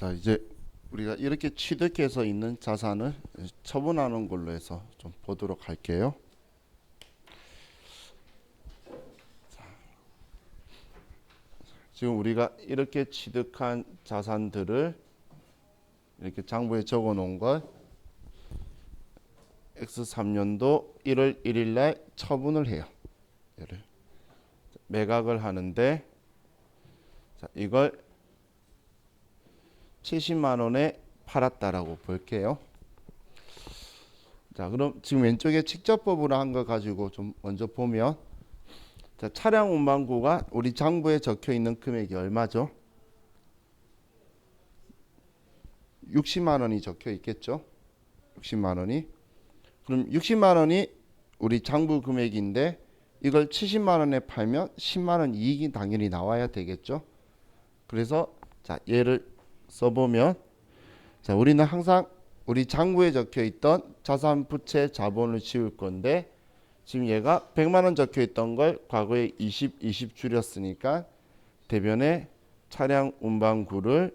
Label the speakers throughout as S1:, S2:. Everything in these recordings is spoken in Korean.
S1: 자, 이제 우리가 이렇게 취득해서 있는 자산을 처분하는 걸로 해서 좀 보도록 할게요. 지금 우리가 이렇게 취득한 자산들을 이렇게 장부에 적어 놓은 걸 X3년도 1월 1일 날 처분을 해요. 얘를 매각을 하는데, 자, 이걸 70만 원에 팔았다라고 볼게요. 자, 그럼 지금 왼쪽에 직접법으로 한 거 가지고 좀 먼저 보면, 자, 차량 운반구가 우리 장부에 적혀 있는 금액이 얼마죠? 60만 원이 적혀 있겠죠? 60만 원이. 그럼 60만 원이 우리 장부 금액인데 이걸 70만 원에 팔면 10만 원 이익이 당연히 나와야 되겠죠? 그래서 자, 얘를 써보면, 자, 우리는 항상 우리 장부에 적혀 있던 자산, 부채, 자본을 지울 건데, 지금 얘가 100만 원 적혀 있던 걸 과거에 20 줄였으니까 대변에 차량 운반구를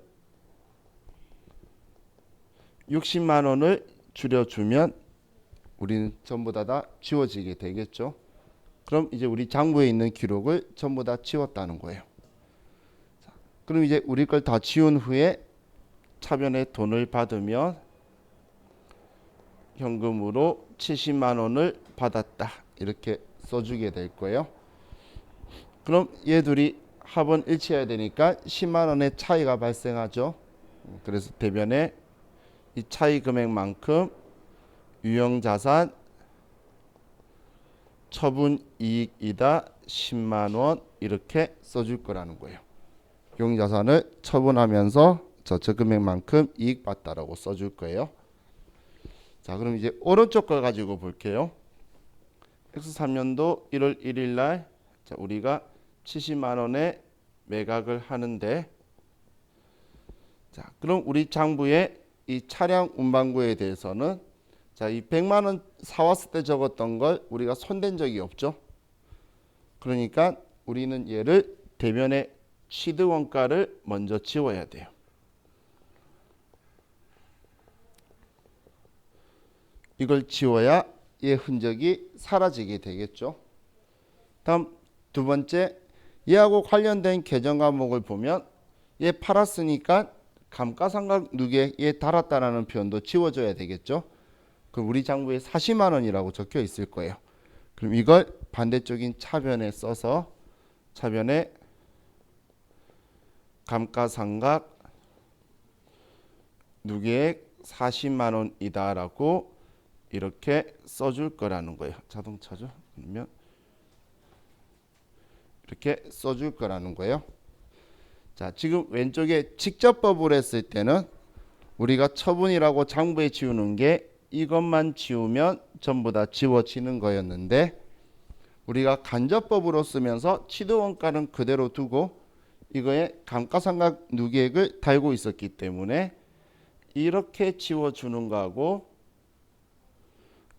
S1: 60만 원을 줄여주면 우리는 전부 다 지워지게 되겠죠. 그럼 이제 우리 장부에 있는 기록을 전부 다 지웠다는 거예요. 자, 그럼 이제 우리 걸 다 지운 후에 차변에 돈을 받으면 현금으로 70만 원을 받았다, 이렇게 써주게 될 거예요. 그럼 얘 둘이 합은 일치해야 되니까 10만 원의 차이가 발생하죠. 그래서 대변에 이 차이 금액만큼 유형자산 처분이익이다 10만 원, 이렇게 써줄 거라는 거예요. 유형자산을 처분하면서 저 금액만큼 이익 봤다라고 써줄 거예요. 자, 그럼 이제 오른쪽 걸 가지고 볼게요. X3년도 1월 1일 날, 자, 우리가 70만 원에 매각을 하는데, 자, 그럼 우리 장부에 이 차량 운반구에 대해서는, 자, 이 100만 원 사왔을 때 적었던 걸 우리가 손댄 적이 없죠. 그러니까 우리는 얘를 대변에 취득원가를 먼저 지워야 돼요. 이걸 지워야 얘 흔적이 사라지게 되겠죠. 다음 두 번째, 얘하고 관련된 계정 과목을 보면 얘 팔았으니까 감가상각 누계에 달았다라는 표현도 지워줘야 되겠죠. 그럼 우리 장부에 40만 원이라고 적혀 있을 거예요. 그럼 이걸 반대쪽인 차변에 써서 차변에 감가상각 누계액 40만 원이다라고 이렇게 써줄 거라는 거예요. 자동차죠. 그러면 이렇게 써줄 거라는 거예요. 자, 지금 왼쪽에 직접법으로 했을 때는 우리가 처분이라고 장부에 지우는 게 이것만 지우면 전부 다 지워지는 거였는데, 우리가 간접법으로 쓰면서 취득원가는 그대로 두고 이거에 감가상각 누계액을 달고 있었기 때문에 이렇게 지워주는 거하고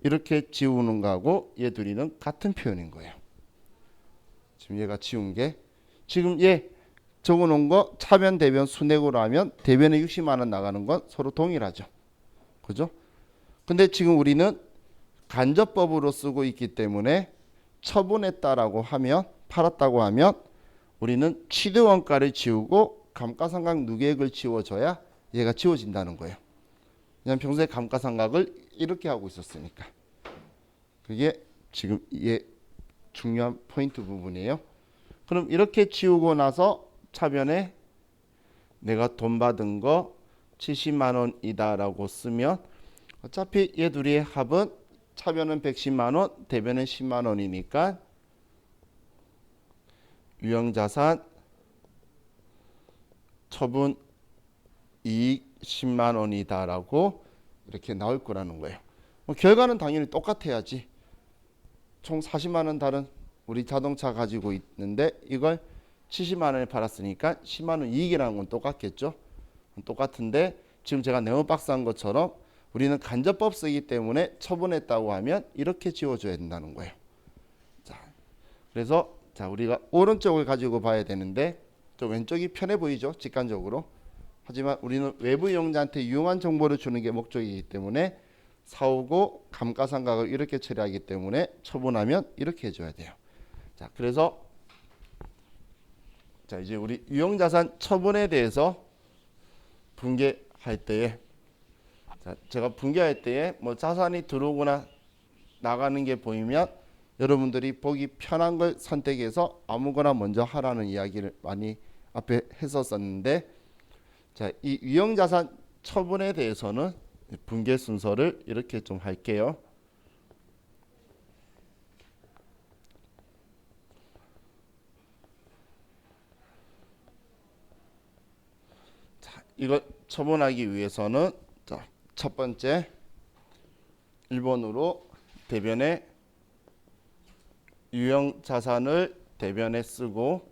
S1: 이렇게 지우는 거하고 얘 둘이는 같은 표현인 거예요. 지금 얘가 지운 게, 지금 얘 적어놓은 거 차변 대변 순액으로 하면 대변에 60만 원 나가는 건 서로 동일하죠. 그죠? 근데 지금 우리는 간접법으로 쓰고 있기 때문에 처분했다라고 하면, 팔았다고 하면 우리는 취득원가를 지우고 감가상각 누계액을 지워줘야 얘가 지워진다는 거예요. 그냥 평소에 감가상각을 이렇게 하고 있었으니까. 그게 지금 이게 중요한 포인트 부분이에요. 그럼 이렇게 지우고 나서 차변에 내가 돈 받은 거 70만 원이다라고 쓰면 어차피 얘 둘이의 합은 차변은 110만 원, 대변은 10만 원이니까 유형자산 처분 이익 10만 원이다라고 이렇게 나올 거라는 거예요. 결과는 당연히 똑같아야지. 총 40만 원 다른 우리 자동차 가지고 있는데 이걸 70만 원에 팔았으니까 10만 원 이익이라는 건 똑같겠죠. 똑같은데 지금 제가 네모박스 한 것처럼 우리는 간접법 쓰기 때문에 처분했다고 하면 이렇게 지워줘야 된다는 거예요. 자, 그래서 자, 우리가 오른쪽을 가지고 봐야 되는데 좀 왼쪽이 편해 보이죠? 직관적으로. 하지만 우리는 외부 이용자한테 유용한 정보를 주는 게 목적이기 때문에 사오고 감가상각을 이렇게 처리하기 때문에 처분하면 이렇게 해줘야 돼요. 자, 그래서 자 이제 우리 유형자산 처분에 대해서 분개할 때에 자, 제가 분개할 때에 뭐 자산이 들어오거나 나가는 게 보이면 여러분들이 보기 편한 걸 선택해서 아무거나 먼저 하라는 이야기를 많이 앞에 했었었는데 자, 이 유형자산 처분에 대해서는 분개 순서를 이렇게 좀 할게요. 자, 이걸 처분하기 위해서는 자, 첫 번째 1번으로 대변에 유형자산을 대변에 쓰고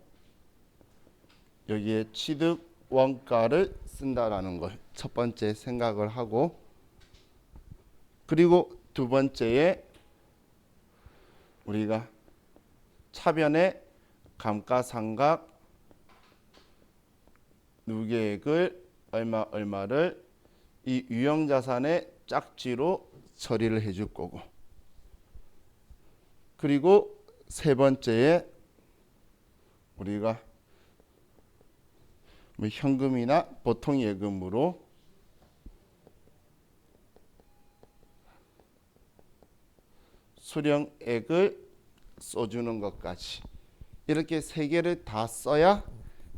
S1: 여기에 취득 원가를 쓴다라는 걸 첫 번째 생각을 하고 그리고 두 번째에 우리가 차변에 감가상각 누계액을 얼마를 이 유형자산의 짝지로 처리를 해줄 거고 그리고 세 번째에 우리가 뭐 현금이나 보통예금으로 수령액을 써주는 것까지 이렇게 세 개를 다 써야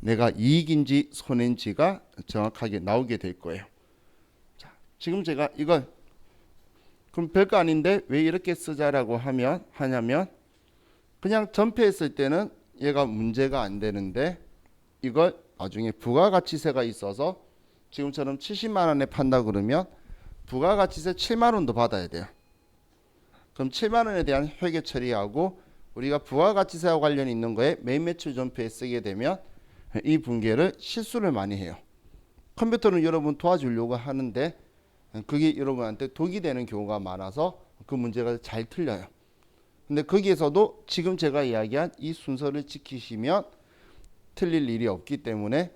S1: 내가 이익인지 손해인지가 정확하게 나오게 될 거예요. 자, 지금 제가 이걸 그럼 별거 아닌데 왜 이렇게 쓰자라고 하냐면 그냥 전폐했을 때는 얘가 문제가 안 되는데 이걸 나중에 부가가치세가 있어서 지금처럼 70만 원에 판다 그러면 부가가치세 7만 원도 받아야 돼요. 그럼 7만 원에 대한 회계 처리하고 우리가 부가가치세와 관련이 있는 거에 매입매출 전폐에 쓰게 되면 이 분개를 실수를 많이 해요. 컴퓨터는 여러분 도와주려고 하는데 그게 여러분한테 독이 되는 경우가 많아서 그 문제가 잘 틀려요. 근데 거기에서도 지금 제가 이야기한 이 순서를 지키시면 틀릴 일이 없기 때문에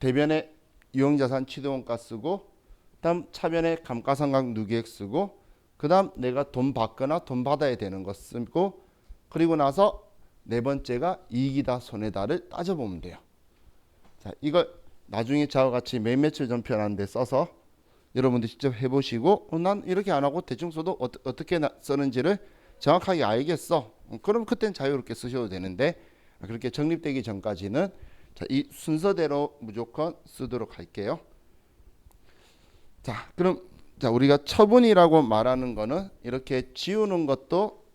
S1: 대변에 유형자산 취득원가 쓰고 다음 차변에 감가상각 누계액 쓰고 그 다음 내가 돈 받거나 돈 받아야 되는 거 쓰고 그리고 나서 네 번째가 이익이다 손해다를 따져보면 돼요. 자, 이걸 나중에 저와 같이 매매출 전표라는 데 써서 여러분들 직접 해보시고 난 이렇게 안 하고 대충 써도 어떻게 쓰는지를 정확하게 알겠어. 그럼 그땐 자유롭게 쓰셔도 되는데 그렇게 정립되기 전까지는 자, 이 순서대로 무조건 쓰도록 할게요. 자, 그럼 자, 우리가 처분이라고 말하는 거는 이렇게 지우는 것도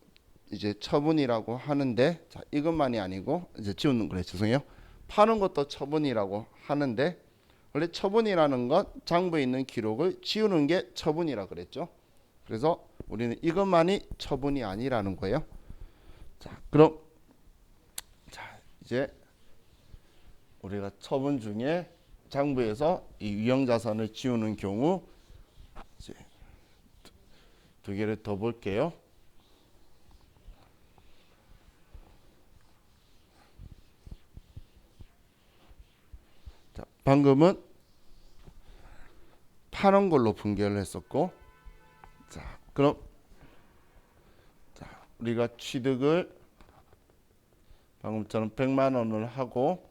S1: 이제 처분이라고 하는데 자, 이것만이 아니고 이제 지우는 거래 죄송해요. 파는 것도 처분이라고 하는데 원래 처분이라는 건 장부에 있는 기록을 지우는 게 처분이라 그랬죠. 그래서 우리는 이것만이 처분이 아니라는 거예요. 자, 그럼 자, 이제 우리가 처분 중에 장부에서 이 유형자산을 지우는 경우 이제 두 개를 더 볼게요. 자, 방금은 파는 걸로 분개를 했었고 자, 그럼 자, 우리가 취득을 방금처럼 100만 원을 하고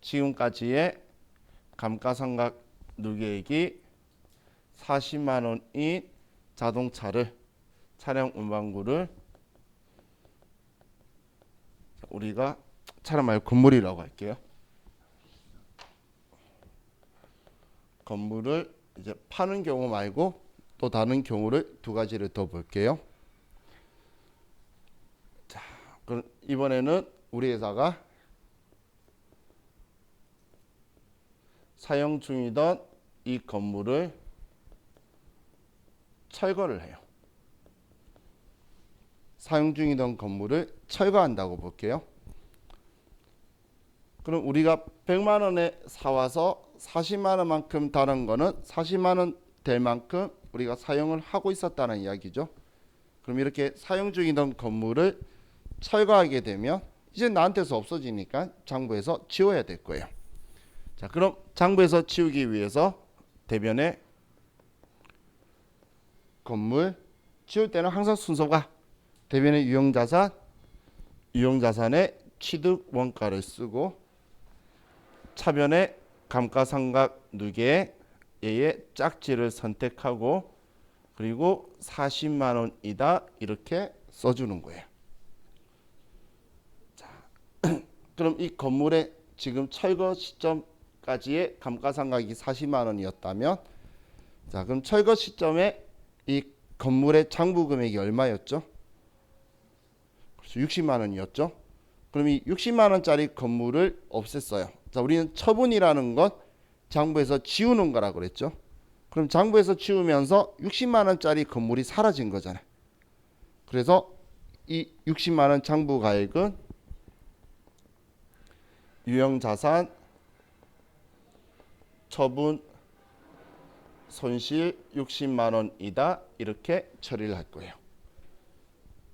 S1: 지금까지의 감가상각 누계액이 40만 원인 자동차를 차량 운반구를 우리가 차량 말고 건물이라고 할게요. 건물을 이제 파는 경우 말고 또 다른 경우를 두 가지를 더 볼게요. 자, 그럼 이번에는 우리 회사가 사용 중이던 이 건물을 철거를 해요. 사용 중이던 건물을 철거한다고 볼게요. 그럼 우리가 100만 원에 사와서 40만 원만큼 다른 거는 40만 원 될 만큼 우리가 사용을 하고 있었다는 이야기죠. 그럼 이렇게 사용 중이던 건물을 철거하게 되면 이제 나한테서 없어지니까 장부에서 지워야 될 거예요. 자, 그럼 장부에서 치우기 위해서 대변에 건물 치울 때는 항상 순서가 대변의 유형자산, 유형자산의 취득 원가를 쓰고 차변의 감가상각 누계의 얘의 짝지를 선택하고 그리고 40만 원이다 이렇게 써주는 거예요. 자, 그럼 이 건물의 지금 철거 시점까지의 감가상각이 40만 원이었다면, 자, 그럼 철거 시점에 이 건물의 장부 금액이 얼마였죠? 그래서 60만 원이었죠. 그럼 이 60만 원짜리 건물을 없앴어요. 자, 우리는 처분이라는 건 장부에서 지우는 거라고 그랬죠. 그럼 장부에서 지우면서 60만 원짜리 건물이 사라진 거잖아요. 그래서 이 60만 원 장부 가액은 유형자산 처분 손실 60만 원이다 이렇게 처리를 할 거예요.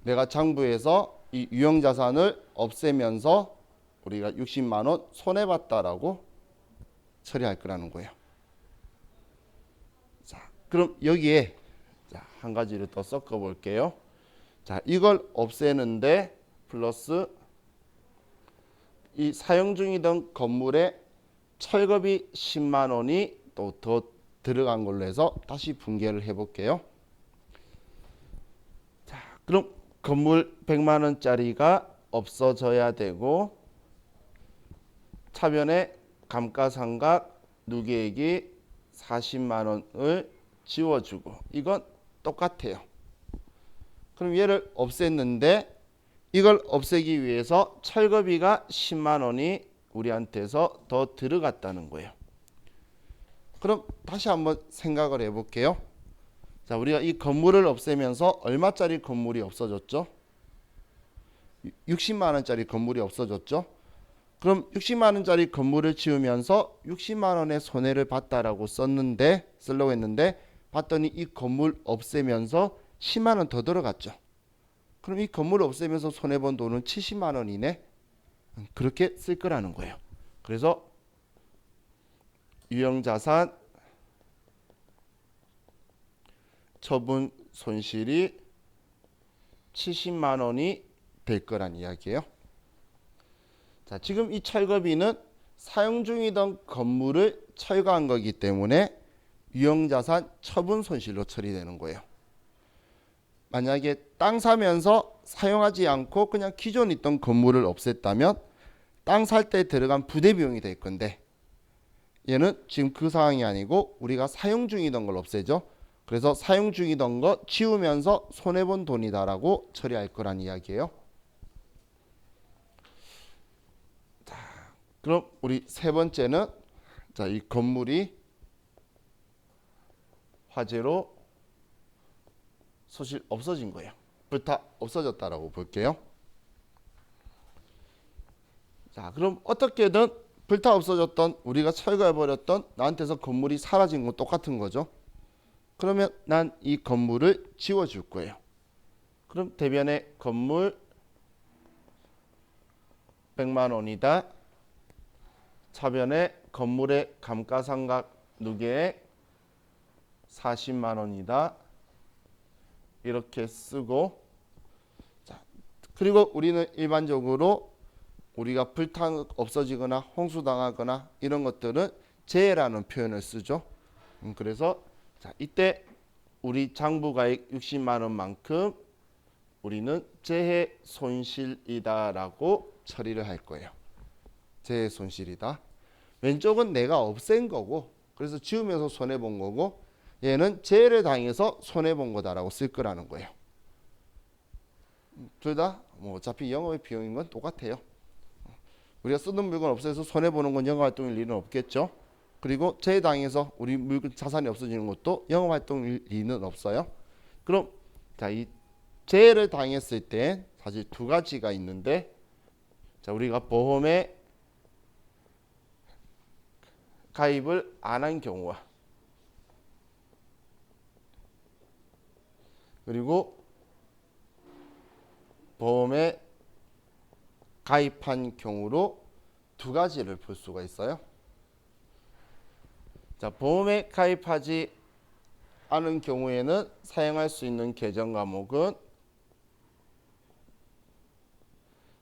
S1: 내가 장부에서 이 유형자산을 없애면서 우리가 60만 원 손해봤다라고 처리할 거라는 거예요. 자, 그럼 여기에 한 가지를 더 섞어 볼게요. 자, 이걸 없애는데 플러스 이 사용 중이던 건물에 철거비 10만 원이 또 더 들어간 걸로 해서 다시 분개를 해 볼게요. 자, 그럼 건물 100만 원짜리가 없어져야 되고 차변에 감가상각 누계액이 40만 원을 지워주고 이건 똑같아요. 그럼 얘를 없앴는데 이걸 없애기 위해서 철거비가 10만 원이 우리한테서 더 들어갔다는 거예요. 그럼 다시 한번 생각을 해볼게요. 자, 우리가 이 건물을 없애면서 얼마짜리 건물이 없어졌죠? 60만 원짜리 건물이 없어졌죠? 그럼 60만 원짜리 건물을 지으면서 60만 원의 손해를 봤다라고 쓰려고 했는데 봤더니 이 건물 없애면서 10만 원 더 들어갔죠. 그럼 이 건물을 없애면서 손해본 돈은 70만 원이네. 그렇게 쓸 거라는 거예요. 그래서 유형자산 처분 손실이 70만 원이 될 거란 이야기예요. 자, 지금 이 철거비는 사용 중이던 건물을 철거한 거기 때문에 유형자산 처분 손실로 처리되는 거예요. 만약에 땅 사면서 사용하지 않고 그냥 기존 있던 건물을 없앴다면 땅 살 때 들어간 부대 비용이 될 건데 얘는 지금 그 상황이 아니고 우리가 사용 중이던 걸 없애죠. 그래서 사용 중이던 거 지우면서 손해본 돈이다라고 처리할 거란 이야기예요. 자, 그럼 우리 세 번째는 자, 이 건물이 화재로 소실 없어진 거예요. 불타 없어졌다라고 볼게요. 자, 그럼 어떻게든 불타 없어졌던 우리가 철거해버렸던 나한테서 건물이 사라진 건 똑같은 거죠. 그러면 난 이 건물을 지워줄 거예요. 그럼 대변에 건물 100만 원이다. 차변에 건물의 감가상각 누계에 40만 원이다. 이렇게 쓰고 자, 그리고 우리는 일반적으로 우리가 불타 없어지거나 홍수당하거나 이런 것들은 재해라는 표현을 쓰죠. 그래서 자, 이때 우리 장부가액 60만 원만큼 우리는 재해 손실이다라고 처리를 할 거예요. 재해 손실이다. 왼쪽은 내가 없앤 거고 그래서 지우면서 손해 본 거고 얘는 재해를 당해서 손해 본 거다라고 쓸 거라는 거예요. 둘 다 뭐 어차피 영업의 비용인 건 똑같아요. 우리가 쓰는 물건 없애서 손해 보는 건 영업 활동일 리는 없겠죠. 그리고 재해 당해서 우리 물건 자산이 없어지는 것도 영업 활동일 리는 없어요. 그럼 자, 이 재해를 당했을 때 사실 두 가지가 있는데 자, 우리가 보험에 가입을 안 한 경우와 그리고 보험에 가입한 경우로 두 가지를 볼 수가 있어요. 자, 보험에 가입하지 않은 경우에는 사용할 수 있는 계정 과목은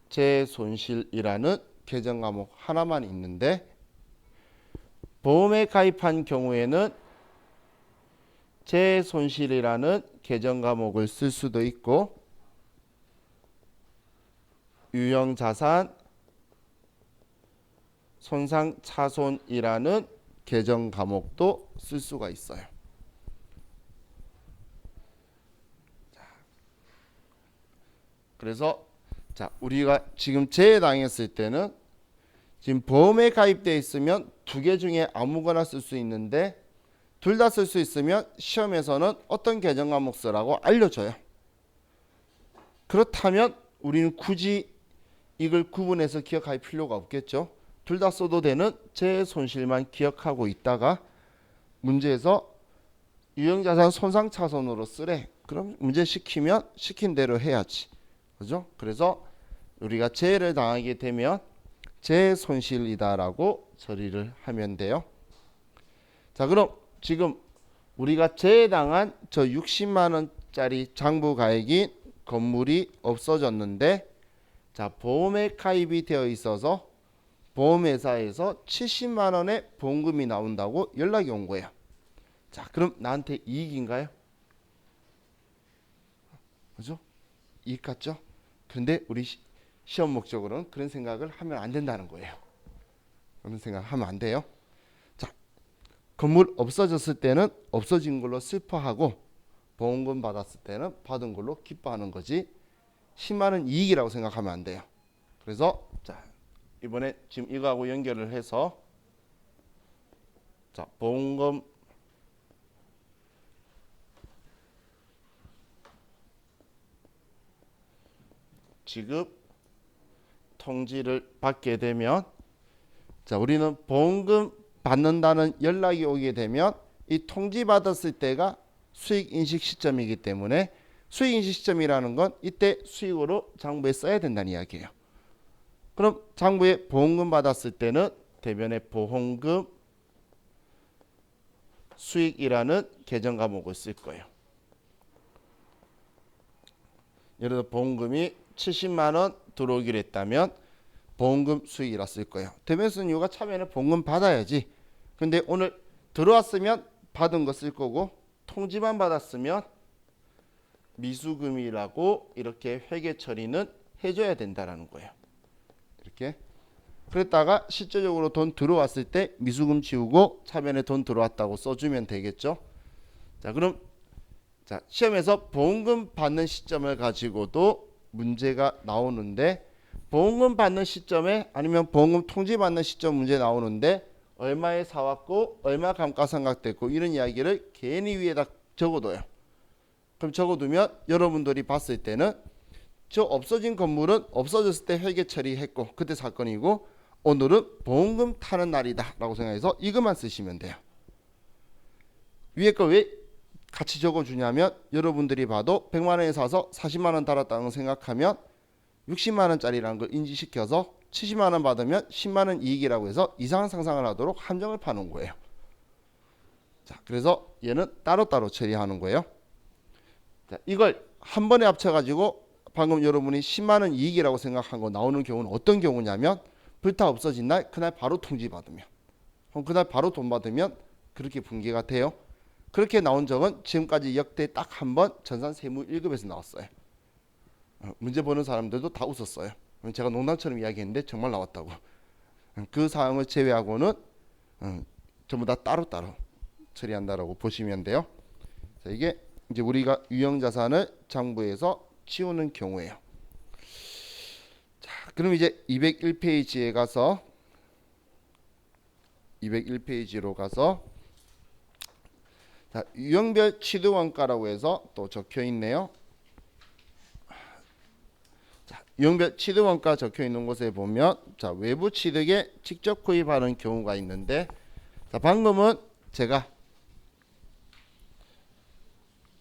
S1: 재손실이라는 계정 과목 하나만 있는데, 보험에 가입한 경우에는 재손실이라는 계정 과목을 쓸 수도 있고 유형자산 손상차손이라는 계정 과목도 쓸 수가 있어요. 그래서 자, 우리가 지금 재해당했을 때는 지금 보험에 가입되어 있으면 두 개 중에 아무거나 쓸 수 있는데, 둘 다 쓸 수 있으면 시험에서는 어떤 계정 과목 쓰라고 알려줘요. 그렇다면 우리는 굳이 이걸 구분해서 기억할 필요가 없겠죠. 둘 다 써도 되는 재손실만 기억하고 있다가 문제에서 유형자산 손상차손으로 쓰래. 그럼 문제 시키면 시킨 대로 해야지. 그죠? 그래서 우리가 재해를 당하게 되면 재손실이다라고 처리를 하면 돼요. 자, 그럼 지금 우리가 재해당한 저 60만 원짜리 장부가액인 건물이 없어졌는데, 자, 보험에 가입이 되어 있어서 보험회사에서 70만 원의 보험금이 나온다고 연락이 온 거예요. 자, 그럼 나한테 이익인가요? 그죠? 이익 같죠? 그런데 우리 시험 목적으로는 그런 생각을 하면 안 된다는 거예요. 그런 생각 하면 안 돼요. 자, 건물 없어졌을 때는 없어진 걸로 슬퍼하고 보험금 받았을 때는 받은 걸로 기뻐하는 거지 10만 원 이익이라고 생각하면 안 돼요. 그래서 자, 이번에 지금 이거하고 연결을 해서 자, 보험금 지급 통지를 받게 되면, 자, 우리는 보험금 받는다는 연락이 오게 되면 이 통지 받았을 때가 수익 인식 시점이기 때문에 수익 인식 시점이라는 건 이때 수익으로 장부에 써야 된다는 이야기예요. 그럼 장부에 보험금 받았을 때는 대변에 보험금 수익이라는 계정 과목을 쓸 거예요. 예를 들어 보험금이 70만 원 들어오기로 했다면 보험금 수익이라 쓸 거예요. 대변 쓴 이유가 차면에 보험금 받아야지. 근데 오늘 들어왔으면 받은 거 쓸 거고, 통지만 받았으면 미수금이라고 이렇게 회계 처리는 해줘야 된다라는 거예요. 이렇게. 그랬다가 실제적으로 돈 들어왔을 때 미수금 지우고 차면에 돈 들어왔다고 써주면 되겠죠. 자, 그럼 자, 시험에서 보험금 받는 시점을 가지고도 문제가 나오는데, 보험금 받는 시점에 아니면 보험금 통지 받는 시점 문제 나오는데 얼마에 사왔고 얼마 감가상각됐고 이런 이야기를 괜히 위에다 적어둬요. 그럼 적어두면 여러분들이 봤을 때는 저 없어진 건물은 없어졌을 때 회계 처리했고 그때 사건이고, 오늘은 보험금 타는 날이다 라고 생각해서 이것만 쓰시면 돼요. 위에 거 왜 같이 적어주냐면, 여러분들이 봐도 100만 원에 사서 40만 원 달았다는 걸 생각하면 60만 원짜리라는 걸 인지시켜서 70만 원 받으면 10만 원 이익이라고 해서 이상한 상상을 하도록 함정을 파는 거예요. 자, 그래서 얘는 따로따로 처리하는 거예요. 자, 이걸 한 번에 합쳐가지고 방금 여러분이 10만 원 이익이라고 생각한 거 나오는 경우는 어떤 경우냐면, 불타 없어진 날 그날 바로 통지 받으면, 그럼 그날 바로 돈 받으면 그렇게 분기가 돼요. 그렇게 나온 적은 지금까지 역대 딱 한 번 전산 세무 1급에서 나왔어요. 문제 보는 사람들도 다 웃었어요. 제가 농담처럼 이야기했는데 정말 나왔다고. 그 사항을 제외하고는 전부 다 따로따로 처리한다라고 보시면 돼요. 자, 이게 이제 우리가 유형자산을 장부에서 치우는 경우예요. 자, 그럼 이제 201페이지에 가서 201페이지로 가서 자, 유형별 취득원가라고 해서 또 적혀 있네요. 자, 유형별 취득원가 적혀 있는 곳에 보면 자, 외부 취득에 직접 구입하는 경우가 있는데, 자, 방금은 제가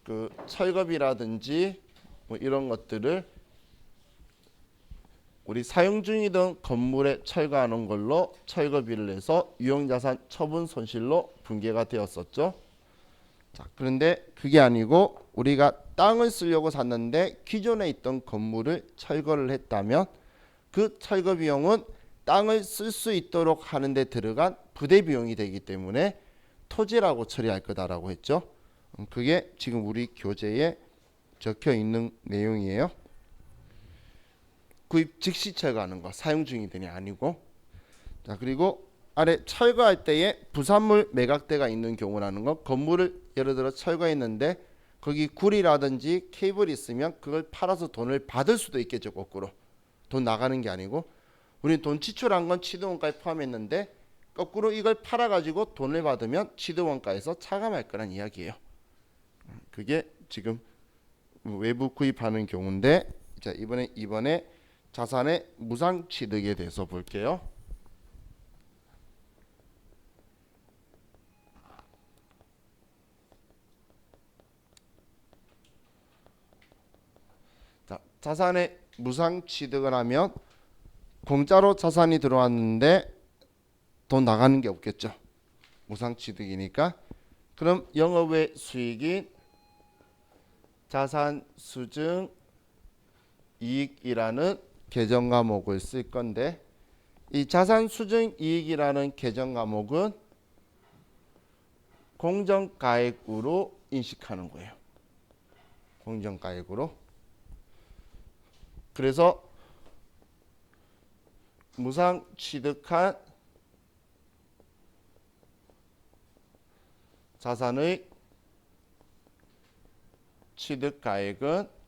S1: 그 철겁이라든지 뭐 이런 것들을 우리 사용 중이던 건물에 철거하는 걸로 철거비를 내서 유형자산 처분 손실로 분계가 되었었죠. 자, 그런데 그게 아니고 우리가 땅을 쓰려고 샀는데 기존에 있던 건물을 철거를 했다면 그 철거 비용은 땅을 쓸 수 있도록 하는 데 들어간 부대 비용이 되기 때문에 토지라고 처리할 거다라고 했죠. 그게 지금 우리 교재에 적혀 있는 내용이에요. 구입 즉시 철거하는 거, 사용 중이더니 아니고. 자, 그리고 아래 철거할 때에 부산물 매각대가 있는 경우라는 거, 건물을 예를 들어 철거했는데 거기 구리라든지 케이블이 있으면 그걸 팔아서 돈을 받을 수도 있겠죠. 거꾸로 돈 나가는 게 아니고, 우리는 돈 지출한 건 취득원가에 포함했는데 거꾸로 이걸 팔아가지고 돈을 받으면 취득원가에서 차감할 거란 이야기예요. 그게 지금 외부 구입하는 경우인데, 자, 이번에 자산의 무상 취득에 대해서 볼게요. 자, 자산의 무상 취득을 하면 공짜로 자산이 들어왔는데 돈 나가는 게 없겠죠. 무상 취득이니까. 그럼 영업외 수익인 자산 수증 이익이라는 계정 과목을 쓸 건데, 이 자산 수증 이익이라는 계정 과목은 공정가액으로 인식하는 거예요. 공정가액으로. 그래서 무상 취득한 자산의 취득가액은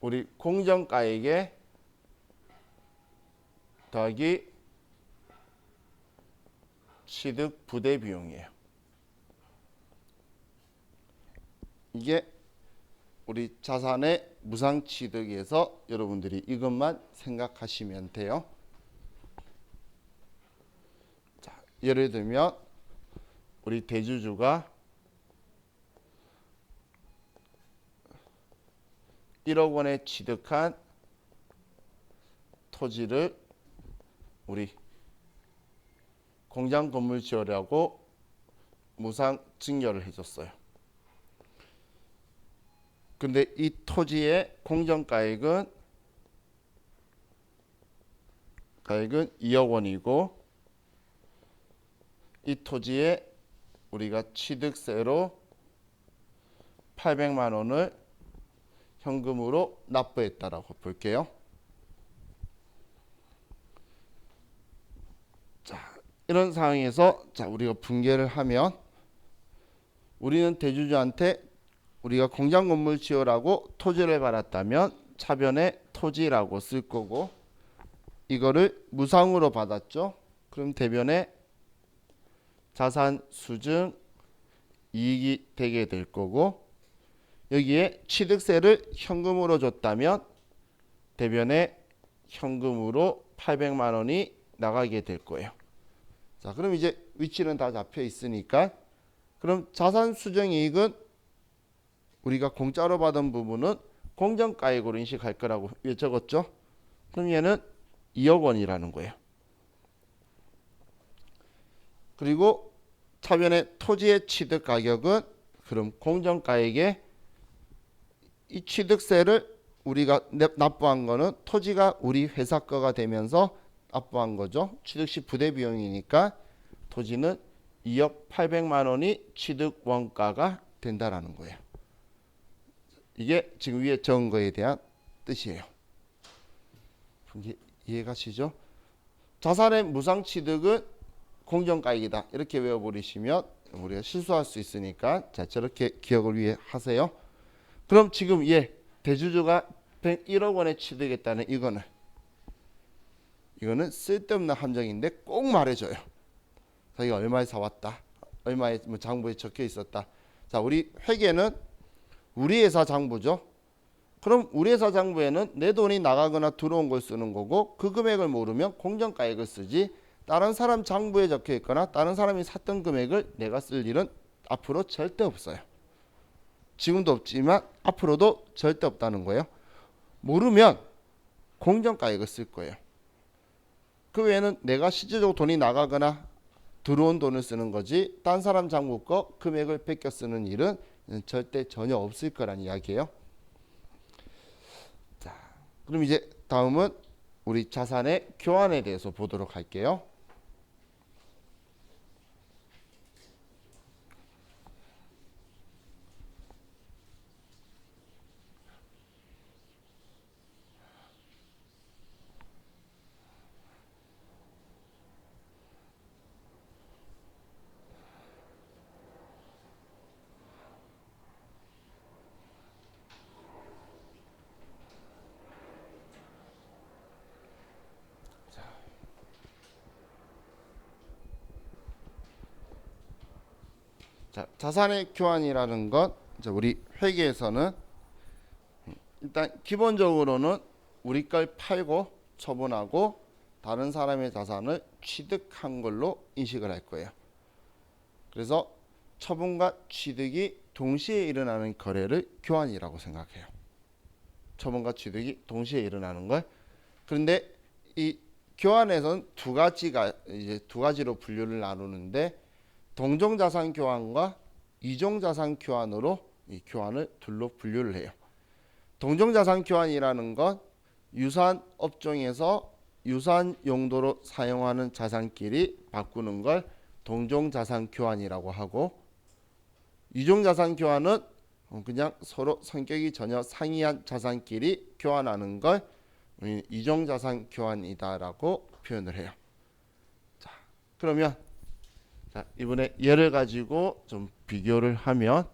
S1: 우리 공정가액에 더하기 취득 부대 비용이에요. 이게 우리 자산의 무상 취득에서 여러분들이 이것만 생각하시면 돼요. 자, 예를 들면 우리 대주주가 1억 원에 취득한 토지를 우리 공장 건물 지으려고 무상 증여를 해줬어요. 근데 이 토지의 공정가액은 2억 원이고, 이 토지에 우리가 취득세로 800만 원을 현금으로 납부했다라고 볼게요. 자, 이런 상황에서 자, 우리가 분계를 하면 우리는 대주주한테 우리가 공장 건물 지으라고 토지를 받았다면 차변에 토지라고 쓸 거고, 이거를 무상으로 받았죠. 그럼 대변에 자산 수증 이익이 되게 될 거고, 여기에 취득세를 현금으로 줬다면 대변에 현금으로 800만 원이 나가게 될 거예요. 자, 그럼 이제 위치는 다 잡혀 있으니까, 그럼 자산 수증 이익은 우리가 공짜로 받은 부분은 공정가액으로 인식할 거라고 위에 적었죠. 그럼 얘는 2억 원이라는 거예요. 그리고 차변의 토지의 취득 가격은 그럼 공정가액에 이 취득세를 우리가 납부한 거는 토지가 우리 회사 거가 되면서 납부한 거죠. 취득시 부대 비용이니까 토지는 2억 800만 원이 취득 원가가 된다라는 거예요. 이게 지금 위에 적은 거에 대한 뜻이에요. 이해가시죠? 자산의 무상 취득은 공정가액이다. 이렇게 외워버리시면 우리가 실수할 수 있으니까, 자, 저렇게 기억을 위해 하세요. 그럼 지금 대주주가 1억 원에 취득했다는 이거는 쓸데없는 함정인데 꼭 말해줘요. 자기가 얼마에 사왔다, 얼마에 장부에 적혀 있었다. 자, 우리 회계는 우리 회사 장부죠. 그럼 우리 회사 장부에는 내 돈이 나가거나 들어온 걸 쓰는 거고, 그 금액을 모르면 공정가액을 쓰지, 다른 사람 장부에 적혀 있거나 다른 사람이 샀던 금액을 내가 쓸 일은 앞으로 절대 없어요. 지금도 없지만 앞으로도 절대 없다는 거예요. 모르면 공정가액을 쓸 거예요. 그 외에는 내가 실질적으로 돈이 나가거나 들어온 돈을 쓰는 거지 딴 사람 장부 거 금액을 베껴 쓰는 일은 절대 전혀 없을 거란 이야기예요. 자, 그럼 이제 다음은 우리 자산의 교환에 대해서 보도록 할게요. 자, 자산의 교환이라는 것 이제 우리 회계에서는 일단 기본적으로는 우리 걸 팔고 처분하고 다른 사람의 자산을 취득한 걸로 인식을 할 거예요. 그래서 처분과 취득이 동시에 일어나는 거래를 교환이라고 생각해요. 처분과 취득이 동시에 일어나는 걸. 그런데 이 교환에서는 두 가지로 분류를 나누는데 동종자산 교환과 이종자산 교환으로 이 교환을 둘로 분류를 해요. 동종자산 교환이라는 건 유사한 업종에서 유사한 용도로 사용하는 자산끼리 바꾸는 걸 동종자산 교환이라고 하고, 이종자산 교환은 그냥 서로 성격이 전혀 상이한 자산끼리 교환하는 걸 이종자산 교환이다라고 표현을 해요. 자, 그러면 이번에 예를 가지고 좀 비교를 하면,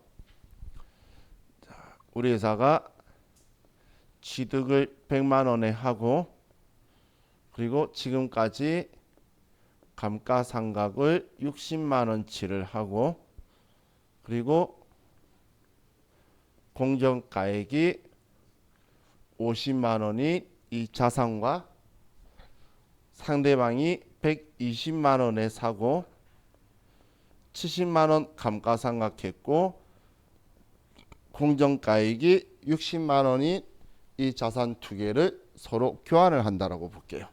S1: 우리 회사가 취득을 100만 원에 하고 그리고 지금까지 감가상각을 60만 원치를 하고 그리고 공정가액이 50만 원이 이 자산과 상대방이 120만 원에 사고 70만 원 감가상각했고 공정가액이 60만 원인 이 자산 두 개를 서로 교환을 한다라고 볼게요.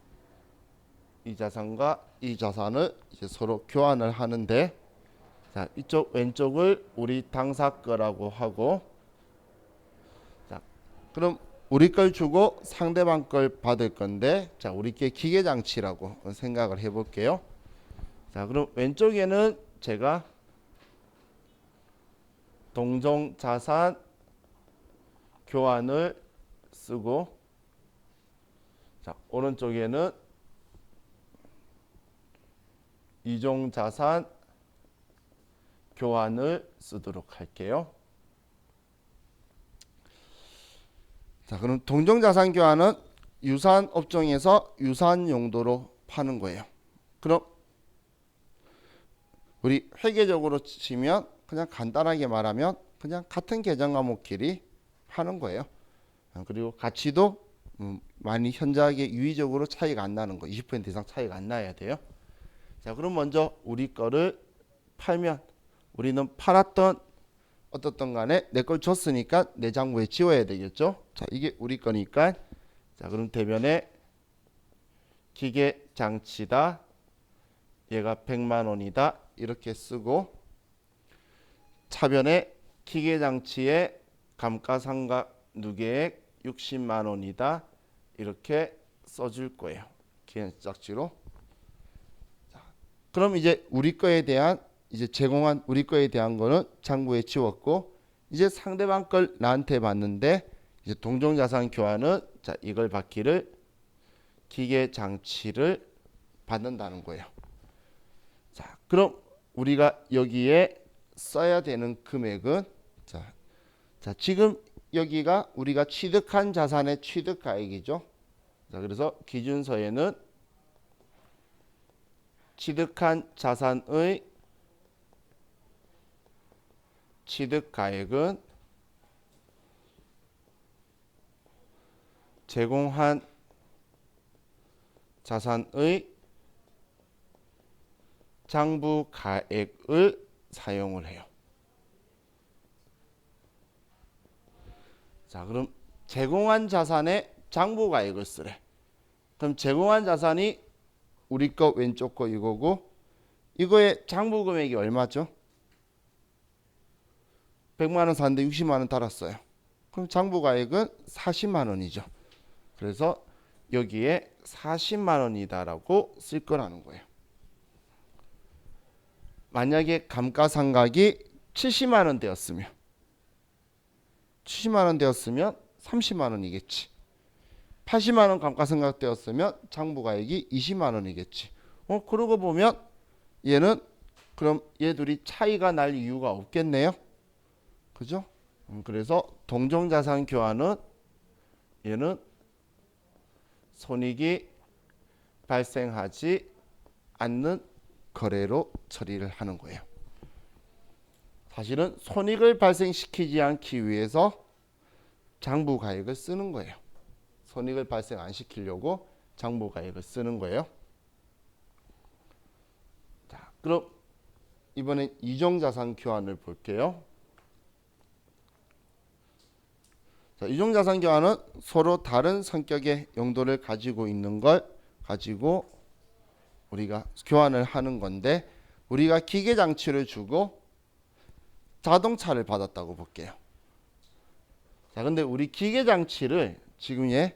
S1: 이 자산과 이 자산을 이제 서로 교환을 하는데, 자, 이쪽 왼쪽을 우리 당사 거라고 하고, 자, 그럼 우리 걸 주고 상대방 걸 받을 건데, 자, 우리 게 기계장치라고 생각을 해볼게요. 자, 그럼 왼쪽에는 제가 동종자산 교환을 쓰고, 자, 오른쪽에는 이종자산 교환을 쓰도록 할게요. 자, 그럼 동종자산 교환은 유사한 업종에서 유사한 용도로 파는 거예요. 그럼 우리 회계적으로 치면 그냥 간단하게 말하면 그냥 같은 계정 과목끼리 파는 거예요. 그리고 가치도 많이 현저하게 유의적으로 차이가 안 나는 거, 20% 이상 차이가 안 나야 돼요. 자, 그럼 먼저 우리 거를 팔면 우리는 팔았던 어떻든 간에 내 걸 줬으니까 내 장부에 지워야 되겠죠. 자, 이게 우리 거니까, 자, 그럼 대변에 기계 장치다, 얘가 100만 원이다 이렇게 쓰고, 차변에 기계 장치의 감가상각 누계액 60만 원이다 이렇게 써줄 거예요. 기계 짝지로. 자, 그럼 이제 우리 거에 대한 이제 제공한 우리 거에 대한 거는 장부에 지웠고, 이제 상대방 걸 나한테 받는데, 이제 동종자산 교환은 자, 이걸 받기를 기계 장치를 받는다는 거예요. 자, 그럼 우리가 여기에 써야 되는 금액은, 자, 지금 여기가 우리가 취득한 자산의 취득가액이죠. 자, 그래서 기준서에는 취득한 자산의 취득가액은 제공한 자산의 장부가액을 사용을 해요. 자, 그럼 제공한 자산에 장부가액을 쓰래. 그럼 제공한 자산이 우리 거 왼쪽 거 이거고 이거의 장부 금액이 얼마죠? 100만 원 샀는데 60만 원 달았어요. 그럼 장부가액은 40만 원이죠. 그래서 여기에 40만 원이다라고 쓸 거라는 거예요. 만약에 감가상각이 70만 원 되었으면 30만 원이겠지. 80만 원 감가상각 되었으면 장부가액이 20만 원이겠지. 그러고 보면 얘는 그럼 얘 둘이 차이가 날 이유가 없겠네요. 그죠? 그래서 동종자산 교환은 얘는 손익이 발생하지 않는 거래로 처리를 하는 거예요. 사실은 손익을 발생시키지 않기 위해서 장부가액을 쓰는 거예요. 손익을 발생 안 시키려고 장부가액을 쓰는 거예요. 자, 그럼 이번엔 이종자산 교환을 볼게요. 자, 이종자산 교환은 서로 다른 성격의 용도를 가지고 있는 걸 가지고 우리가 교환을 하는 건데, 우리가 기계장치를 주고 자동차를 받았다고 볼게요. 자, 근데 우리 기계장치를 지금 얘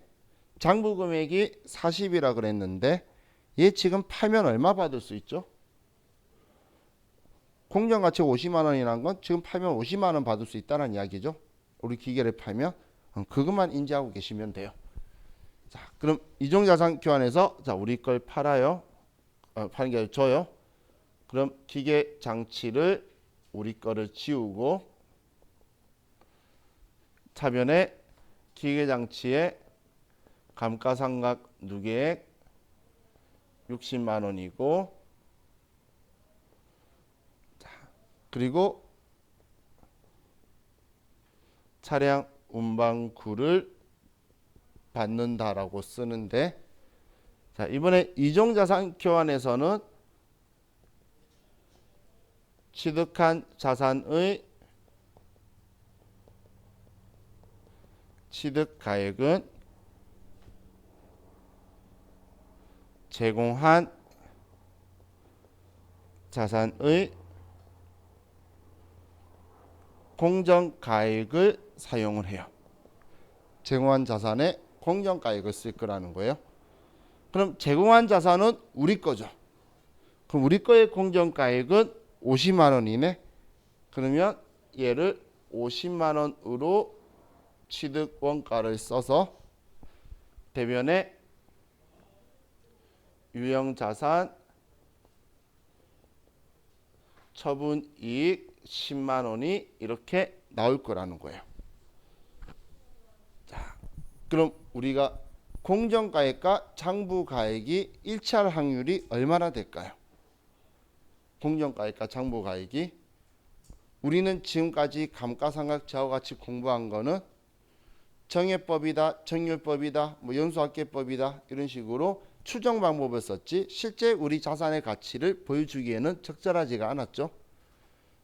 S1: 장부 금액이 40이라 그랬는데 얘 지금 팔면 얼마 받을 수 있죠? 공정가치 50만 원이라는 건 지금 팔면 50만 원 받을 수 있다는 이야기죠. 우리 기계를 팔면 그것만 인지하고 계시면 돼요. 자, 그럼 이종자산 교환에서 자, 우리 걸 팔아요. 파는 게 아니라 줘요. 그럼 기계 장치를 우리 거를 지우고 차변에 기계 장치에 감가상각 누계액 60만 원이고, 자, 그리고 차량 운반구를 받는다라고 쓰는데, 자, 이번에 이종자산 교환에서는 취득한 자산의 취득가액은 제공한 자산의 공정가액을 사용을 해요. 제공한 자산에 공정가액을 쓸 거라는 거예요. 그럼 제공한 자산은 우리 거죠. 그럼 우리 거의 공정가액은 50만 원이네. 그러면 얘를 50만 원으로 취득 원가를 써서 대변에 유형자산 처분이익 10만 원이 이렇게 나올 거라는 거예요. 자, 그럼 우리가 공정가액과 장부가액이 일치할 확률이 얼마나 될까요? 공정가액과 장부가액이, 우리는 지금까지 감가상각 저하같이 공부한 거는 정해법이다, 정률법이다, 연수합계법이다 이런 식으로 추정 방법을 썼지 실제 우리 자산의 가치를 보여주기에는 적절하지가 않았죠.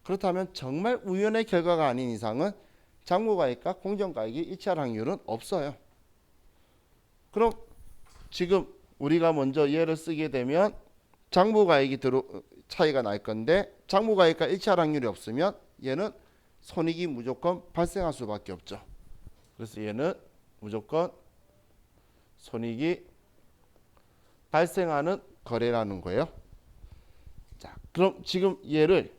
S1: 그렇다면 정말 우연의 결과가 아닌 이상은 장부가액과 공정가액이 일치할 확률은 없어요. 그럼 지금 우리가 먼저 얘를 쓰게 되면 장부가액이 차이가 날 건데, 장부가액과 일치할 확률이 없으면 얘는 손익이 무조건 발생할 수밖에 없죠. 그래서 얘는 무조건 손익이 발생하는 거래라는 거예요. 자, 그럼 지금 얘를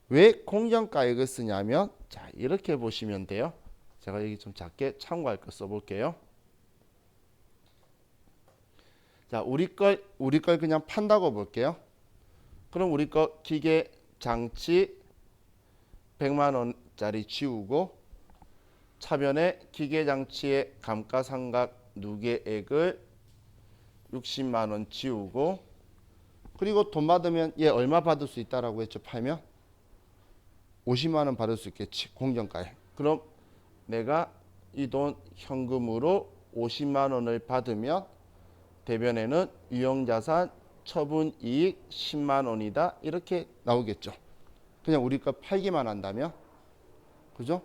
S1: 왜 공정가액을 쓰냐면, 자, 이렇게 보시면 돼요. 제가 여기 좀 작게 참고할 거 써볼게요. 자, 우리 걸 그냥 판다고 볼게요. 그럼 우리 거 기계 장치 100만 원짜리 지우고 차변에 기계 장치의 감가상각 누계액을 60만 원 지우고, 그리고 돈 받으면 얘 얼마 받을 수 있다라고 했죠? 팔면 50만 원 받을 수 있겠지, 공정가액. 그럼 내가 이 돈 현금으로 50만 원을 받으면 대변에는 유형자산 처분이익 10만 원이다 이렇게 나오겠죠. 그냥 우리 걸 팔기만 한다면, 그죠?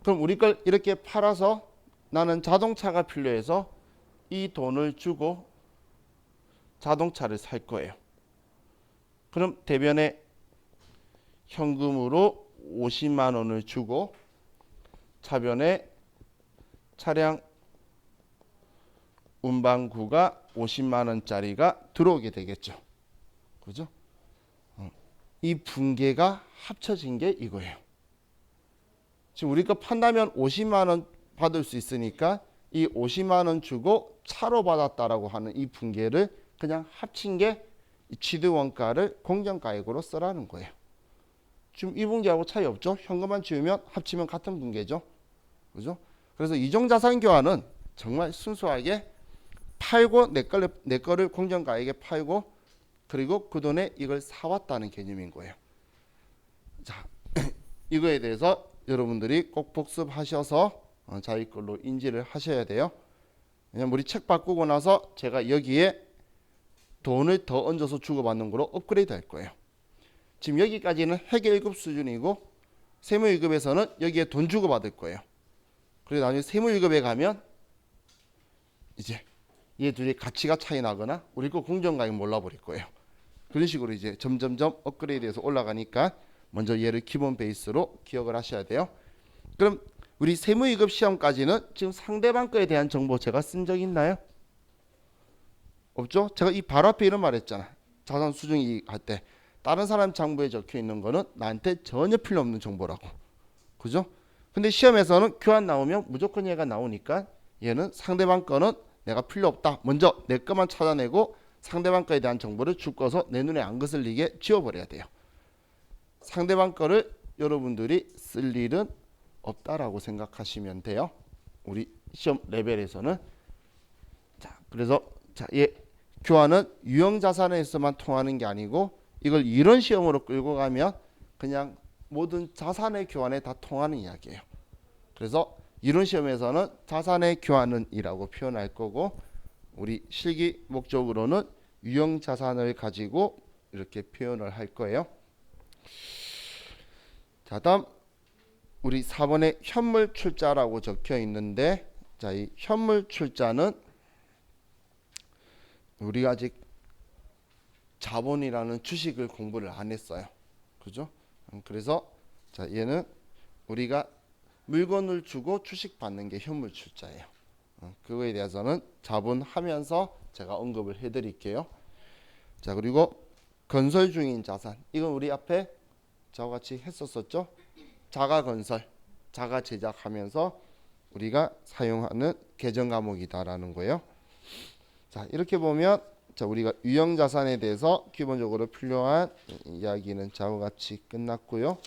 S1: 그럼 우리 걸 이렇게 팔아서 나는 자동차가 필요해서 이 돈을 주고 자동차를 살 거예요. 그럼 대변에 현금으로 50만 원을 주고 차변에 차량 운반구가 50만 원짜리가 들어오게 되겠죠. 그죠? 이 분계가 합쳐진 게 이거예요. 지금 우리가 판다면 50만 원 받을 수 있으니까 이 50만 원 주고 차로 받았다라고 하는 이 분계를 그냥 합친 게 취득 원가를 공정가액으로 쓰라는 거예요. 지금 이 분계하고 차이 없죠? 현금만 지우면 합치면 같은 분계죠. 그죠? 그래서 이종자산 교환은 정말 순수하게 팔고 내 거를 공정가액에 팔고 그리고 그 돈에 이걸 사왔다는 개념인 거예요. 자, 이거에 대해서 여러분들이 꼭 복습하셔서 자기 걸로 인지를 하셔야 돼요. 왜냐면 우리 책 바꾸고 나서 제가 여기에 돈을 더 얹어서 주고받는 거로 업그레이드 할 거예요. 지금 여기까지는 회계 1급 수준이고 세무 1급에서는 여기에 돈 주고받을 거예요. 그리고 나중에 세무 1급에 가면 이제 얘 둘이 가치가 차이 나거나 우리 거 공정가액 몰라버릴 거예요. 그런 식으로 이제 점점점 업그레이드해서 올라가니까 먼저 얘를 기본 베이스로 기억을 하셔야 돼요. 그럼 우리 세무 2급 시험까지는 지금 상대방 거에 대한 정보 제가 쓴 적 있나요? 없죠? 제가 이 바로 앞에 이런 말 했잖아. 자산 수증이익 할 때 다른 사람 장부에 적혀 있는 거는 나한테 전혀 필요 없는 정보라고. 그죠? 근데 시험에서는 교환 나오면 무조건 얘가 나오니까 얘는 상대방 거는 내가 필요 없다. 먼저 내 거만 찾아내고 상대방 거에 대한 정보를 죽어서 내 눈에 안 거슬리게 지워버려야 돼요. 상대방 거를 여러분들이 쓸 일은 없다라고 생각하시면 돼요. 우리 시험 레벨에서는. 자, 그래서 얘 교환은 유형자산에서만 통하는 게 아니고 이걸 이런 시험으로 끌고 가면 그냥 모든 자산의 교환에 다 통하는 이야기예요. 그래서 이런 시험에서는 자산의 교환은 이라고 표현할 거고 우리 실기 목적으로는 유형자산을 가지고 이렇게 표현을 할 거예요. 자, 다음 우리 4번에 현물 출자라고 적혀 있는데 자, 이 현물 출자는 우리가 아직 자본이라는 주식을 공부를 안 했어요. 그죠? 그래서 자, 얘는 우리가 물건을 주고 주식 받는 게 현물 출자예요. 그거에 대해서는 자본하면서 제가 언급을 해 드릴게요. 자, 그리고 건설 중인 자산. 이건 우리 앞에 저와 같이 했었었죠. 자가 건설, 자가 제작하면서 우리가 사용하는 계정 과목이다라는 거예요. 자, 이렇게 보면 자, 우리가 유형 자산에 대해서 기본적으로 필요한 이야기는 자와 같이 끝났고요.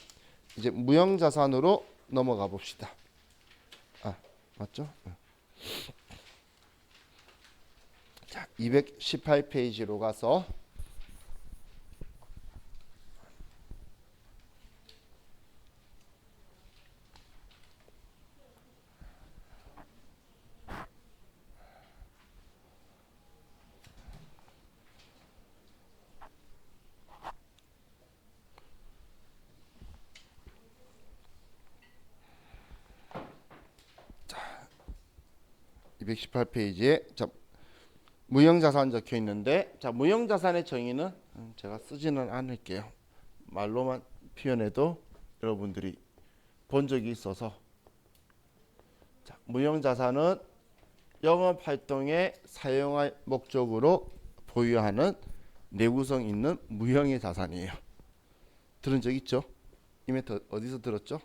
S1: 이제 무형 자산으로 넘어가 봅시다. 아, 맞죠? 자, 218페이지로 가서 자, 218페이지에 자, 무형자산 적혀 있는데 자, 무형자산의 정의는 제가 쓰지는 않을게요. 말로만 표현해도 여러분들이 본 적이 있어서 자, 무형자산은 영업활동에 사용할 목적으로 보유하는 내구성 있는 무형의 자산이에요. 들은 적 있죠? 이 멘트 어디서 들었죠?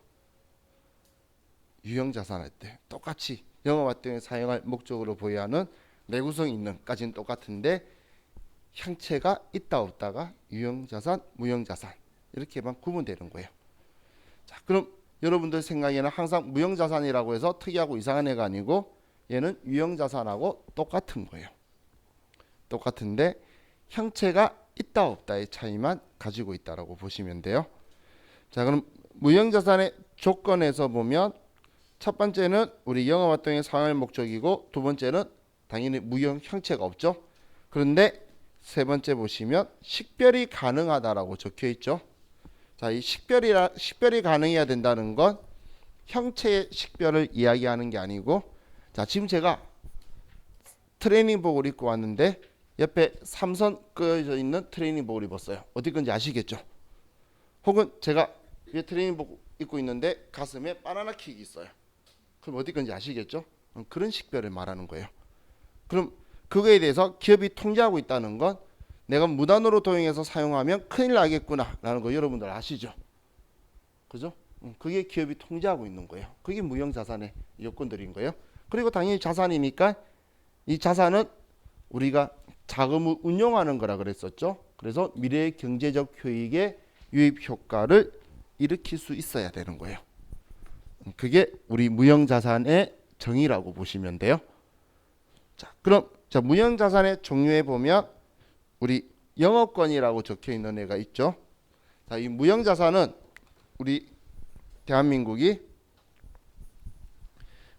S1: 유형자산 할 때 똑같이 영업활동에 사용할 목적으로 보유하는 내구성 있는까지는 똑같은데 형체가 있다 없다가 유형자산, 무형자산 이렇게만 구분되는 거예요. 자, 그럼 여러분들 생각에는 항상 무형자산이라고 해서 특이하고 이상한 애가 아니고 얘는 유형자산하고 똑같은 거예요. 똑같은데 형체가 있다 없다의 차이만 가지고 있다라고 보시면 돼요. 자, 그럼 무형자산의 조건에서 보면 첫 번째는 우리 영업활동의 사용할 목적이고 두 번째는 당연히 무형 형체가 없죠. 그런데 세 번째 보시면 식별이 가능하다라고 적혀 있죠. 자, 이 식별이 가능해야 된다는 건 형체의 식별을 이야기하는 게 아니고 자, 지금 제가 트레이닝복을 입고 왔는데 옆에 삼선 끄어져 있는 트레이닝복을 입었어요. 어디 건지 아시겠죠? 혹은 제가 위에 트레이닝복 입고 있는데 가슴에 바나나 킥이 있어요. 그럼 어디 건지 아시겠죠? 그런 식별을 말하는 거예요. 그럼 그거에 대해서 기업이 통제하고 있다는 건 내가 무단으로 도용해서 사용하면 큰일 나겠구나 라는 거 여러분들 아시죠? 그죠? 그게 기업이 통제하고 있는 거예요. 그게 무형자산의 요건들인 거예요. 그리고 당연히 자산이니까 이 자산은 우리가 자금을 운용하는 거라 그랬었죠. 그래서 미래의 경제적 효익의 유입 효과를 일으킬 수 있어야 되는 거예요. 그게 우리 무형자산의 정의라고 보시면 돼요. 자, 그럼 무형자산의 종류에 보면 우리 영업권이라고 적혀 있는 애가 있죠. 자, 이 무형자산은 우리 대한민국이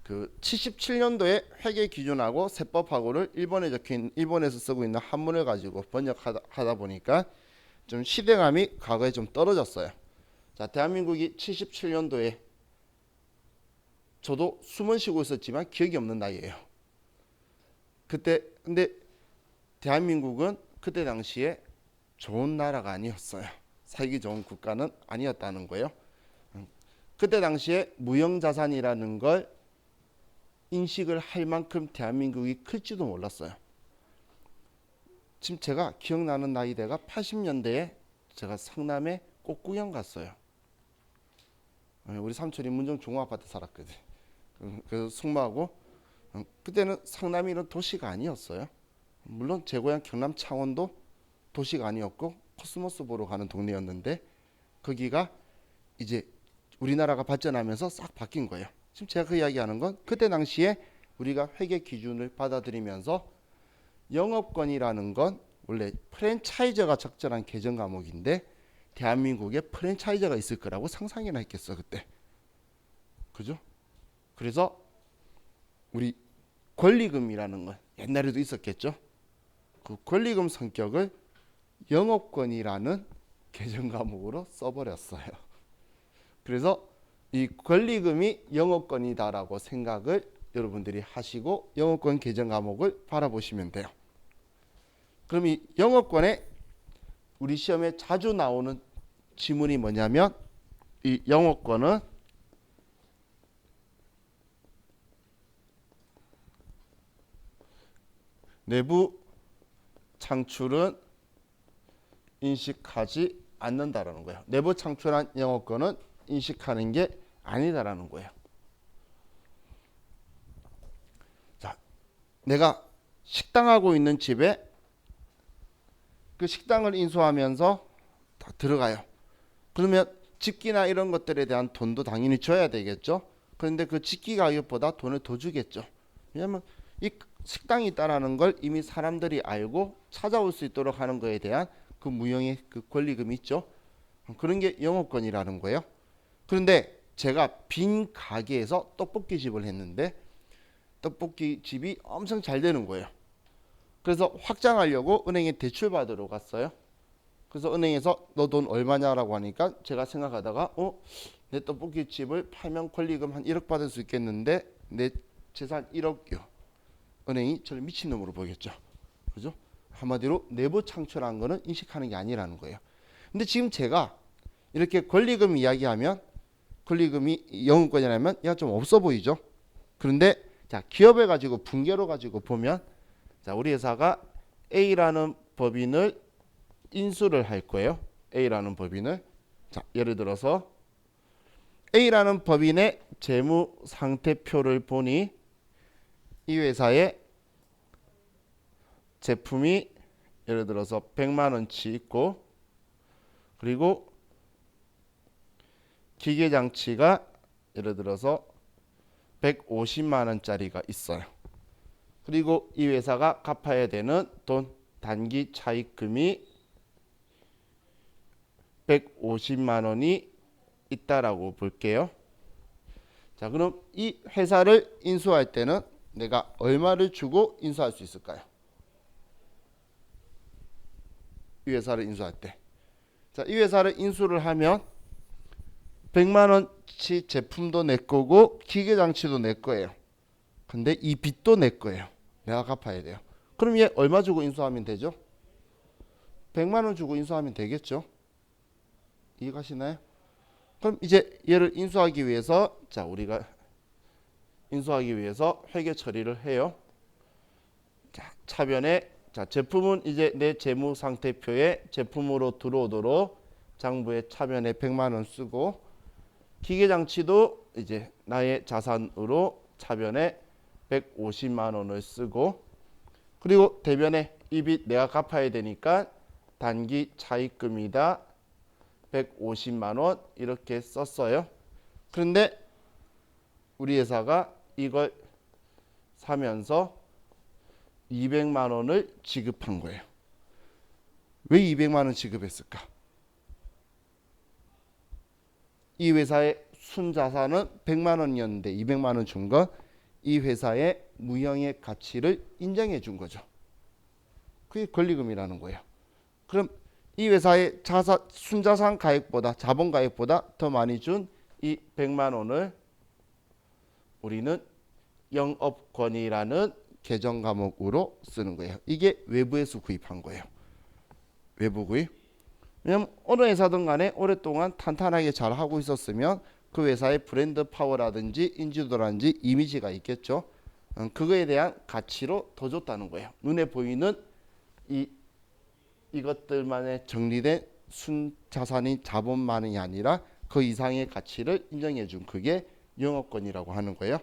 S1: 그 77년도에 회계 기준하고 세법하고를 일본에서 쓰고 있는 한문을 가지고 번역하다 보니까 좀 시대감이 과거에 좀 떨어졌어요. 자, 대한민국이 77년도에 저도 숨은 쉬고 있었지만 기억이 없는 나이예요. 그때 근데 대한민국은 그때 당시에 좋은 나라가 아니었어요. 살기 좋은 국가는 아니었다는 거예요. 그때 당시에 무형자산이라는 걸 인식을 할 만큼 대한민국이 클지도 몰랐어요. 지금 제가 기억나는 나이대가 80년대에 제가 성남에 꽃구경 갔어요. 우리 삼촌이 문정 종합아파트 살았거든. 그래서 숙모하고 그때는 성남이 이런 도시가 아니었어요. 물론 제 고향 경남 창원도 도시가 아니었고 코스모스 보러 가는 동네였는데 거기가 이제 우리나라가 발전하면서 싹 바뀐 거예요. 지금 제가 그 이야기하는 건 그때 당시에 우리가 회계 기준을 받아들이면서 영업권이라는 건 원래 프랜차이저가 적절한 개정 과목인데 대한민국에 프랜차이저가 있을 거라고 상상이나 했겠어 그때. 그죠? 그래서 우리 권리금이라는 건 옛날에도 있었겠죠. 그 권리금 성격을 영업권이라는 개정 과목으로 써버렸어요. 그래서 이 권리금이 영업권이다라고 생각을 여러분들이 하시고 영업권 개정 과목을 바라보시면 돼요. 그럼 이 영업권에 우리 시험에 자주 나오는 지문이 뭐냐면 이 영업권은 내부 창출은 인식하지 않는다라는 거예요. 내부 창출한 영업권은 인식하는 게 아니다라는 거예요. 자, 내가 식당하고 있는 집에 그 식당을 인수하면서 다 들어가요. 그러면 집기나 이런 것들에 대한 돈도 당연히 줘야 되겠죠. 그런데 그 집기 가격보다 돈을 더 주겠죠. 왜냐하면 이 식당이 있다라는 걸 이미 사람들이 알고 찾아올 수 있도록 하는 거에 대한 그 무형의 그 권리금이 있죠. 그런 게 영업권이라는 거예요. 그런데 제가 빈 가게에서 떡볶이 집을 했는데 떡볶이 집이 엄청 잘 되는 거예요. 그래서 확장하려고 은행에 대출 받으러 갔어요. 그래서 은행에서 너 돈 얼마냐라고 하니까 제가 생각하다가 내 떡볶이 집을 팔면 권리금 한 1억 받을 수 있겠는데 내 재산 1억이요. 은행이 저를 미친놈으로 보겠죠. 그죠? 한마디로 내부 창출한 거는 인식하는 게 아니라는 거예요. 근데 지금 제가 이렇게 권리금 이야기하면 권리금이 영업권이라면 얘가 좀 없어 보이죠. 그런데 자, 기업을 가지고 분개로 가지고 보면 자, 우리 회사가 A라는 법인을 인수를 할 거예요. A라는 법인을. 자, 예를 들어서 A라는 법인의 재무 상태표를 보니 이 회사의 제품이 예를 들어서 100만 원치 있고 그리고 기계장치가 예를 들어서 150만 원짜리가 있어요. 그리고 이 회사가 갚아야 되는 돈 단기 차입금이 150만 원이 있다라고 볼게요. 자, 그럼 이 회사를 인수할 때는 내가 얼마를 주고 인수할 수 있을까요? 이 회사를 인수할 때. 자, 이 회사를 인수를 하면 100만 원치 제품도 내 거고 기계장치도 내 거예요. 근데 이 빚도 내 거예요. 내가 갚아야 돼요. 그럼 얘 얼마 주고 인수하면 되죠? 100만 원 주고 인수하면 되겠죠? 이해가시나요? 그럼 이제 얘를 인수하기 위해서 자 우리가 인수하기 위해서 회계 처리를 해요. 자, 차변에 자 제품은 이제 내 재무 상태표에 제품으로 들어오도록 장부에 차변에 100만 원 쓰고 기계 장치도 이제 나의 자산으로 차변에 150만 원을 쓰고 그리고 대변에 이 빚 내가 갚아야 되니까 단기 차입금이다 150만 원 이렇게 썼어요. 그런데 우리 회사가 이걸 사면서 200만 원을 지급한 거예요. 왜 200만 원 지급했을까? 이 회사의 순자산은 100만 원이었는데 200만 원 준 건 이 회사의 무형의 가치를 인정해 준 거죠. 그게 권리금이라는 거예요. 그럼 이 회사의 순자산 가액보다 자본 가액보다 더 많이 준 이 100만 원을 우리는 영업권이라는 계정 과목으로 쓰는 거예요. 이게 외부에서 구입한 거예요. 외부 구입. 왜냐면 어느 회사든 간에 오랫동안 탄탄하게 잘 하고 있었으면 그 회사의 브랜드 파워라든지 인지도라든지 이미지가 있겠죠. 그거에 대한 가치로 더 줬다는 거예요. 눈에 보이는 이것들만에 정리된 순자산인 자본만이 아니라 그 이상의 가치를 인정해 준 그게 영업권이라고 하는 거예요.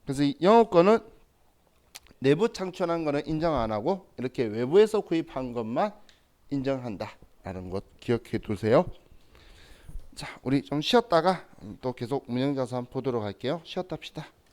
S1: 그래서 이 영업권은 내부 창출한 거는 인정 안 하고 이렇게 외부에서 구입한 것만 인정한다라는 것 기억해 두세요. 자, 우리 좀 쉬었다가 또 계속 운영자산 보도록 할게요. 쉬었다 합시다.